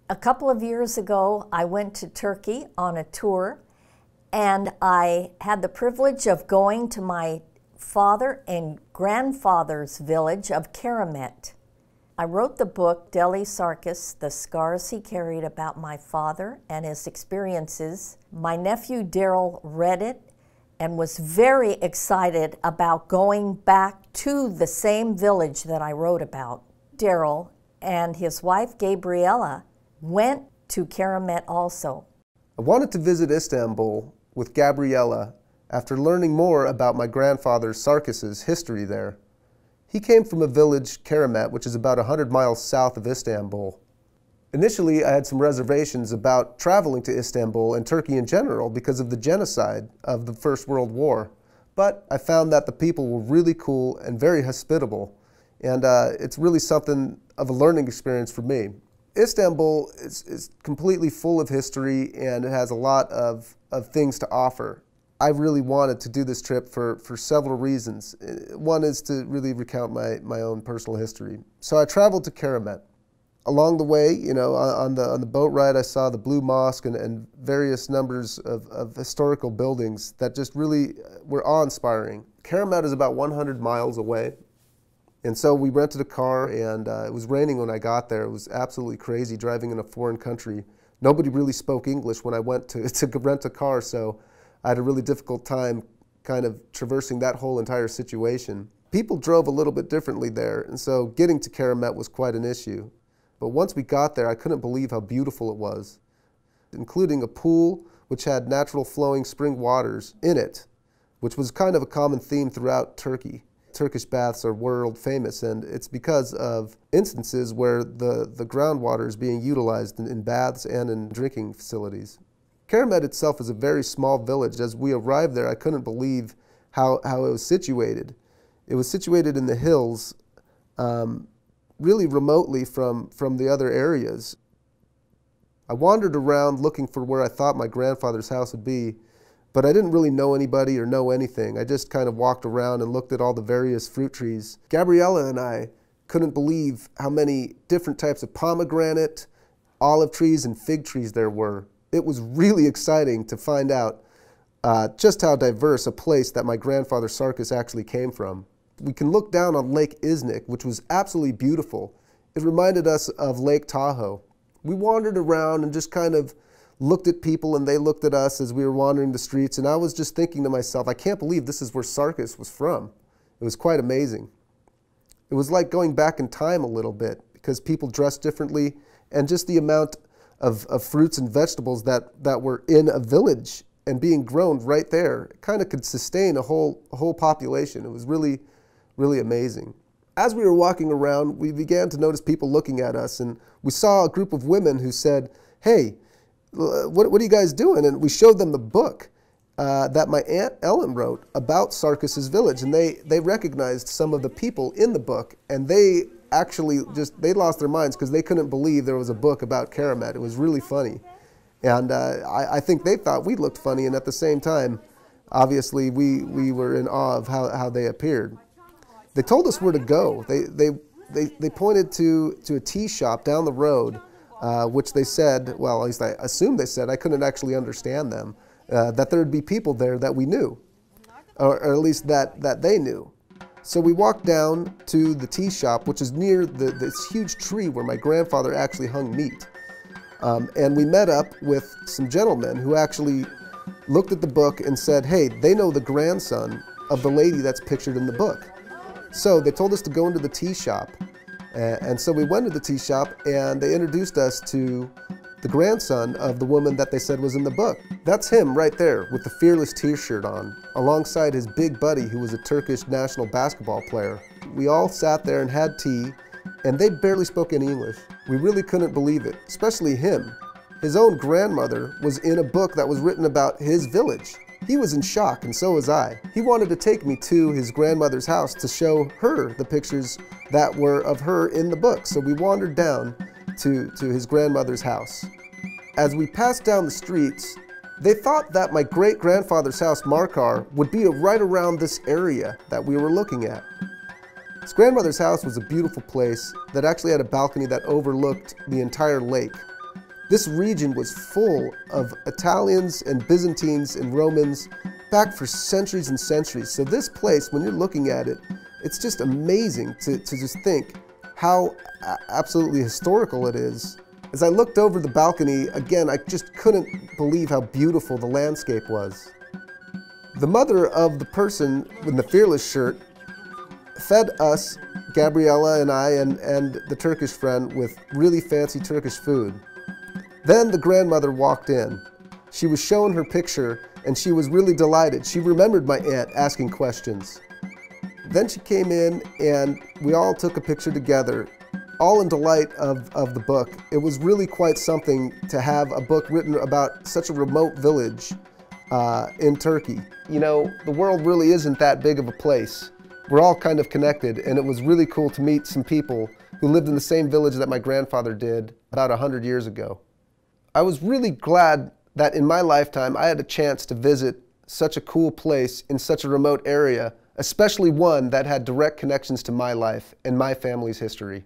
A couple of years ago, I went to Turkey on a tour, and I had the privilege of going to my father and grandfather's village of Keramet. I wrote the book, Deli Sarkis, The Scars He Carried About My Father and His Experiences. My nephew Darryl read it and was very excited about going back to the same village that I wrote about. Darryl and his wife Gabriella went to Keramet also. I wanted to visit Istanbul with Gabriella after learning more about my grandfather Sarkis's history there. He came from a village, Keramet, which is about 100 miles south of Istanbul. Initially, I had some reservations about traveling to Istanbul and Turkey in general because of the genocide of the First World War. But I found that the people were really cool and very hospitable, and it's really something of a learning experience for me. Istanbul is completely full of history, and it has a lot of things to offer. I really wanted to do this trip for several reasons. One is to really recount my own personal history. So I traveled to Keramet. Along the way, you know, on the boat ride, I saw the Blue Mosque and various numbers of historical buildings that just really were awe-inspiring. Keramet is about 100 miles away. And so we rented a car, and it was raining when I got there. It was absolutely crazy driving in a foreign country. Nobody really spoke English when I went to rent a car, so I had a really difficult time kind of traversing that whole entire situation. People drove a little bit differently there, and so getting to Keramet was quite an issue. But once we got there, I couldn't believe how beautiful it was, including a pool which had natural flowing spring waters in it, which was kind of a common theme throughout Turkey. Turkish baths are world famous, and it's because of instances where the groundwater is being utilized in baths and in drinking facilities. Keramet itself is a very small village. As we arrived there, I couldn't believe how it was situated. It was situated in the hills, really remotely from the other areas. I wandered around looking for where I thought my grandfather's house would be, but I didn't really know anybody or know anything. I just kind of walked around and looked at all the various fruit trees. Gabriella and I couldn't believe how many different types of pomegranate, olive trees, and fig trees there were. It was really exciting to find out just how diverse a place that my grandfather Sarkis actually came from. We can look down on Lake Iznik, which was absolutely beautiful. It reminded us of Lake Tahoe. We wandered around and just kind of looked at people, and they looked at us as we were wandering the streets, and I was just thinking to myself, I can't believe this is where Sarkis was from. It was quite amazing. It was like going back in time a little bit, because people dressed differently, and just the amount of fruits and vegetables that were in a village and being grown right there kind of could sustain a whole population. It was really, really amazing. As we were walking around, we began to notice people looking at us, and we saw a group of women who said, "Hey, what are you guys doing?" And we showed them the book that my Aunt Ellen wrote about Sarkis's village, and they recognized some of the people in the book, and they actually they lost their minds because they couldn't believe there was a book about Keramet. It was really funny. And I think they thought we looked funny, and at the same time, obviously, we were in awe of how they appeared. They told us where to go. They pointed to a tea shop down the road, which they said, well, at least I assumed they said, I couldn't actually understand them, that there would be people there that we knew, or at least that they knew. So we walked down to the tea shop, which is near this huge tree where my grandfather actually hung meat. And we met up with some gentlemen who actually looked at the book and said, hey, they know the grandson of the lady that's pictured in the book. So they told us to go into the tea shop. And so we went to the tea shop, and they introduced us to the grandson of the woman that they said was in the book. That's him right there with the Fearless t-shirt on, alongside his big buddy who was a Turkish national basketball player. We all sat there and had tea, and they barely spoke any English. We really couldn't believe it, especially him. His own grandmother was in a book that was written about his village. He was in shock, and so was I. He wanted to take me to his grandmother's house to show her the pictures that were of her in the book. So we wandered down to his grandmother's house. As we passed down the streets, they thought that my great-grandfather's house, Marmara, would be right around this area that we were looking at. His grandmother's house was a beautiful place that actually had a balcony that overlooked the entire lake. This region was full of Italians and Byzantines and Romans back for centuries and centuries. So this place, when you're looking at it, it's just amazing to just think how absolutely historical it is. As I looked over the balcony, again, I just couldn't believe how beautiful the landscape was. The mother of the person in the Fearless shirt fed us, Gabriella and I, and the Turkish friend, with really fancy Turkish food. Then the grandmother walked in. She was shown her picture, and she was really delighted. She remembered my aunt asking questions. Then she came in, and we all took a picture together, all in delight of the book. It was really quite something to have a book written about such a remote village in Turkey. You know, the world really isn't that big of a place. We're all kind of connected, and it was really cool to meet some people who lived in the same village that my grandfather did about 100 years ago. I was really glad that in my lifetime I had a chance to visit such a cool place in such a remote area, especially one that had direct connections to my life and my family's history.